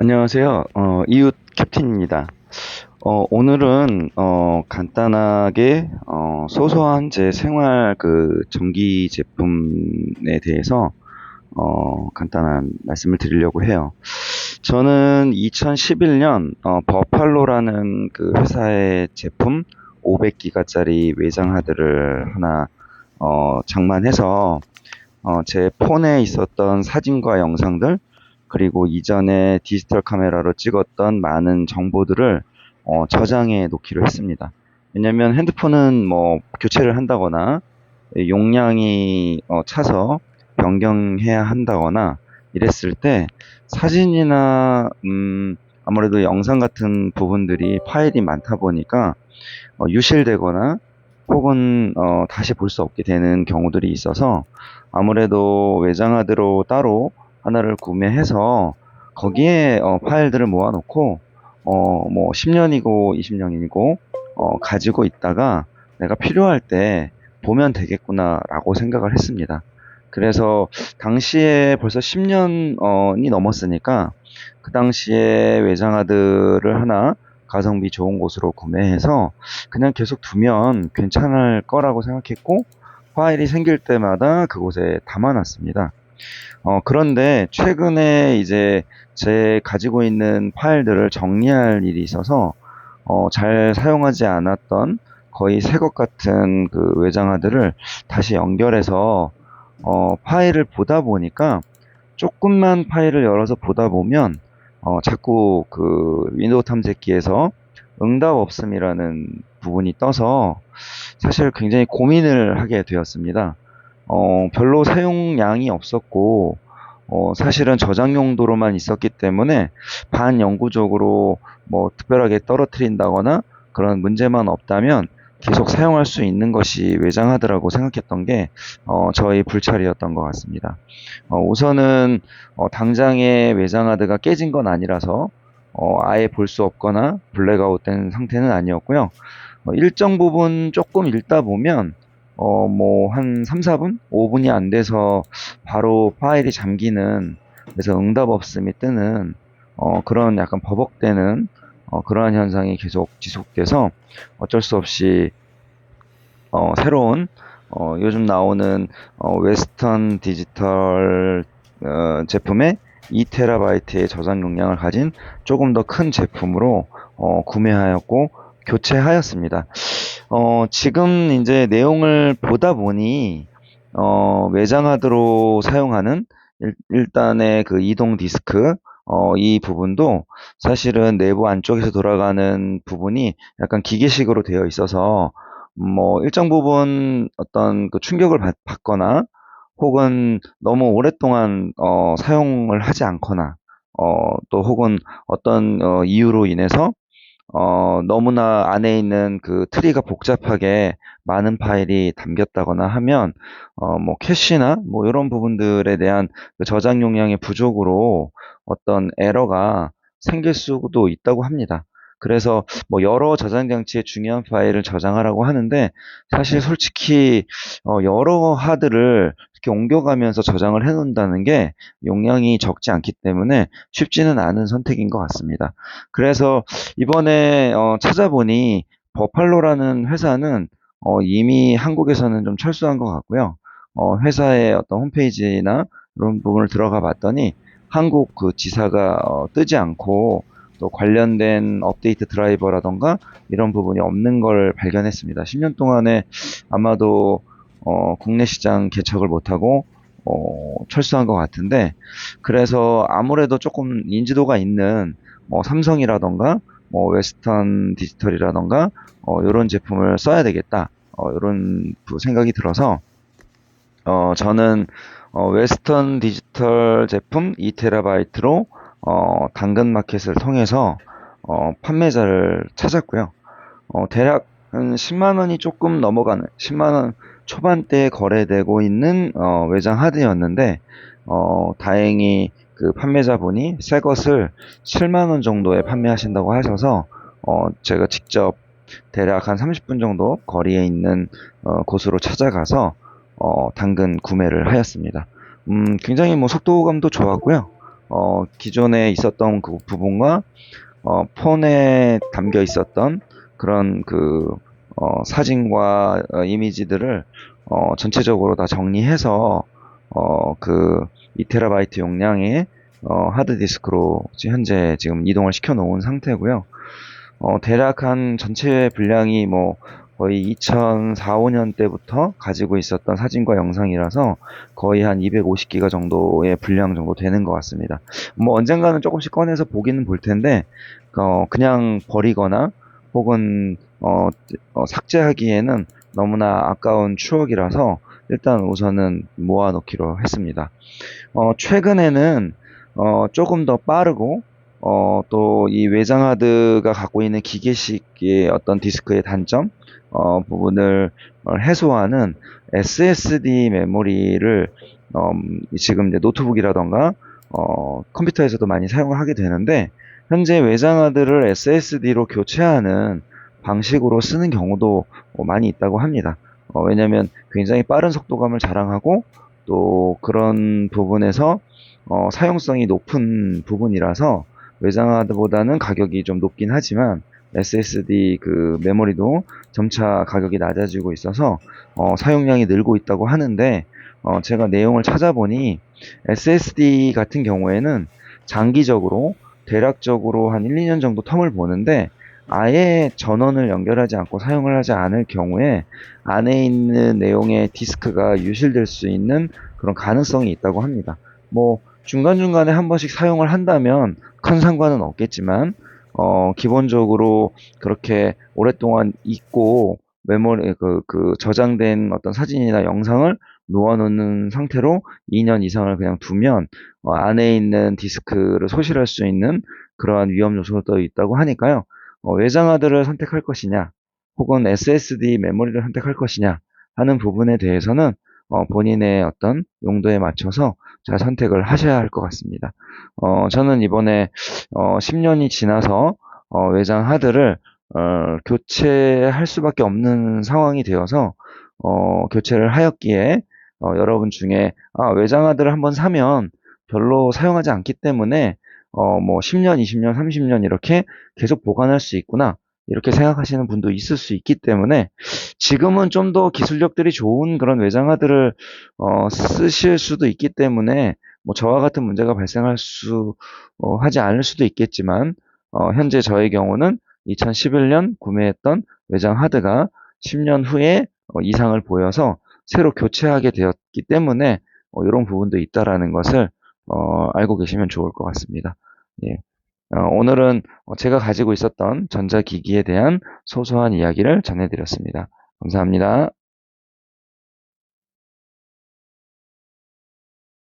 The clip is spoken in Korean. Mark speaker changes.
Speaker 1: 안녕하세요. 이웃 캡틴입니다. 오늘은, 간단하게, 소소한 제 생활 전기 제품에 대해서, 간단한 말씀을 드리려고 해요. 저는 2011년, 버팔로라는 그 회사의 제품 500기가짜리 외장 하드를 하나, 장만해서, 제 폰에 있었던 사진과 영상들, 그리고 이전에 디지털 카메라로 찍었던 많은 정보들을 저장해 놓기로 했습니다. 왜냐면 핸드폰은 뭐 교체를 한다거나 용량이 차서 변경해야 한다거나 이랬을 때 사진이나 아무래도 영상 같은 부분들이 파일이 많다 보니까 유실되거나 혹은 다시 볼 수 없게 되는 경우들이 있어서 아무래도 외장하드로 따로 하나를 구매해서 거기에 파일들을 모아놓고 뭐 10년이고 20년이고 가지고 있다가 내가 필요할 때 보면 되겠구나라고 생각을 했습니다. 그래서 당시에 벌써 10년이 넘었으니까 그 당시에 외장하드를 하나 가성비 좋은 곳으로 구매해서 그냥 계속 두면 괜찮을 거라고 생각했고 파일이 생길 때마다 그곳에 담아놨습니다. 그런데 최근에 이제 제 가지고 있는 파일들을 정리할 일이 있어서 잘 사용하지 않았던 거의 새 것 같은 그 외장하드를 다시 연결해서 파일을 보다 보니까 조금만 파일을 열어서 보다 보면 자꾸 그 윈도우 탐색기에서 응답 없음이라는 부분이 떠서 사실 굉장히 고민을 하게 되었습니다. 별로 사용량이 없었고 사실은 저장 용도로만 있었기 때문에 반영구적으로 뭐 특별하게 떨어뜨린다거나 그런 문제만 없다면 계속 사용할 수 있는 것이 외장하드라고 생각했던 게 저의 불찰이었던 것 같습니다. 우선은 당장에 외장하드가 깨진 건 아니라서 아예 볼 수 없거나 블랙아웃 된 상태는 아니었고요. 일정 부분 조금 읽다 보면 뭐 한 3, 4분? 5분이 안 돼서 바로 파일이 잠기는, 그래서 응답 없음이 뜨는 그런 약간 버벅대는 그러한 현상이 계속 지속돼서 어쩔 수 없이 새로운 요즘 나오는 웨스턴 디지털 제품의 2TB의 저장 용량을 가진 조금 더 큰 제품으로 구매하였고 교체하였습니다. 지금 이제 내용을 보다 보니 외장하드로 사용하는 일단의 그 이동 디스크 이 부분도 사실은 내부 안쪽에서 돌아가는 부분이 약간 기계식으로 되어 있어서 뭐 일정 부분 어떤 그 충격을 받거나 혹은 너무 오랫동안 사용을 하지 않거나 또 혹은 어떤 이유로 인해서 너무나 안에 있는 그 트리가 복잡하게 많은 파일이 담겼다거나 하면 뭐 캐시나 뭐 이런 부분들에 대한 그 저장 용량의 부족으로 어떤 에러가 생길 수도 있다고 합니다. 그래서 뭐 여러 저장 장치에 중요한 파일을 저장하라고 하는데 사실 솔직히 여러 하드를 이렇게 옮겨가면서 저장을 해 놓는다는 게 용량이 적지 않기 때문에 쉽지는 않은 선택인 것 같습니다. 그래서 이번에 찾아보니 버팔로라는 회사는 이미 한국에서는 좀 철수한 것 같고요. 회사의 어떤 홈페이지나 이런 부분을 들어가 봤더니 한국 그 지사가 뜨지 않고 또 관련된 업데이트 드라이버라던가 이런 부분이 없는 걸 발견했습니다. 10년 동안에 아마도 국내 시장 개척을 못하고 철수한 것 같은데, 그래서 아무래도 조금 인지도가 있는 뭐 삼성이라던가 뭐 웨스턴 디지털이라던가 이런 제품을 써야 되겠다, 이런 생각이 들어서 저는 웨스턴 디지털 제품 2TB로 당근마켓을 통해서 판매자를 찾았고요. 대략 한 10만 원이 조금 넘어가는 10만 원 초반대에 거래되고 있는 외장 하드였는데 다행히 그 판매자분이 새 것을 7만 원 정도에 판매하신다고 하셔서 제가 직접 대략 한 30분 정도 거리에 있는 곳으로 찾아가서 당근 구매를 하였습니다. 굉장히 뭐 속도감도 좋았고요. 기존에 있었던 그 부분과 폰에 담겨 있었던 그런 사진과 이미지들을 전체적으로 다 정리해서 그 2TB 용량의 하드디스크로 현재 지금 이동을 시켜 놓은 상태고요. 대략 한 전체 분량이 뭐 거의 2004, 5년 때부터 가지고 있었던 사진과 영상이라서 거의 한 250기가 정도의 분량 정도 되는 것 같습니다. 뭐 언젠가는 조금씩 꺼내서 보기는 볼 텐데, 그냥 버리거나 혹은 삭제하기에는 너무나 아까운 추억이라서 일단 우선은 모아놓기로 했습니다. 최근에는 조금 더 빠르고 또 이 외장 하드가 갖고 있는 기계식의 어떤 디스크의 단점 부분을 해소하는 SSD 메모리를 지금 이제 노트북이라던가 컴퓨터에서도 많이 사용을 하게 되는데, 현재 외장 하드를 SSD로 교체하는 방식으로 쓰는 경우도 많이 있다고 합니다. 왜냐하면 굉장히 빠른 속도감을 자랑하고 또 그런 부분에서 사용성이 높은 부분이라서 외장하드보다는 가격이 좀 높긴 하지만 SSD 그 메모리도 점차 가격이 낮아지고 있어서 사용량이 늘고 있다고 하는데, 제가 내용을 찾아보니 SSD 같은 경우에는 장기적으로 대략적으로 한 1, 2년 정도 텀을 보는데, 아예 전원을 연결하지 않고 사용을 하지 않을 경우에 안에 있는 내용의 디스크가 유실될 수 있는 그런 가능성이 있다고 합니다. 뭐 중간중간에 한 번씩 사용을 한다면 큰 상관은 없겠지만, 기본적으로 그렇게 오랫동안 잊고 메모리 저장된 어떤 사진이나 영상을 놓아놓는 상태로 2년 이상을 그냥 두면 안에 있는 디스크를 소실할 수 있는 그러한 위험 요소도 있다고 하니까요. 외장 하드를 선택할 것이냐, 혹은 SSD 메모리를 선택할 것이냐 하는 부분에 대해서는 본인의 어떤 용도에 맞춰서 잘 선택을 하셔야 할 것 같습니다. 저는 이번에 10년이 지나서 외장 하드를 교체할 수밖에 없는 상황이 되어서 교체를 하였기에, 여러분 중에 외장 하드를 한번 사면 별로 사용하지 않기 때문에 뭐 10년, 20년, 30년 이렇게 계속 보관할 수 있구나 이렇게 생각하시는 분도 있을 수 있기 때문에, 지금은 좀 더 기술력들이 좋은 그런 외장 하드를 쓰실 수도 있기 때문에 뭐 저와 같은 문제가 발생할 수 하지 않을 수도 있겠지만, 현재 저의 경우는 2011년 구매했던 외장 하드가 10년 후에 이상을 보여서 새로 교체하게 되었기 때문에 이런 부분도 있다라는 것을 알고 계시면 좋을 것 같습니다. 예. 오늘은 제가 가지고 있었던 전자기기에 대한 소소한 이야기를 전해드렸습니다. 감사합니다.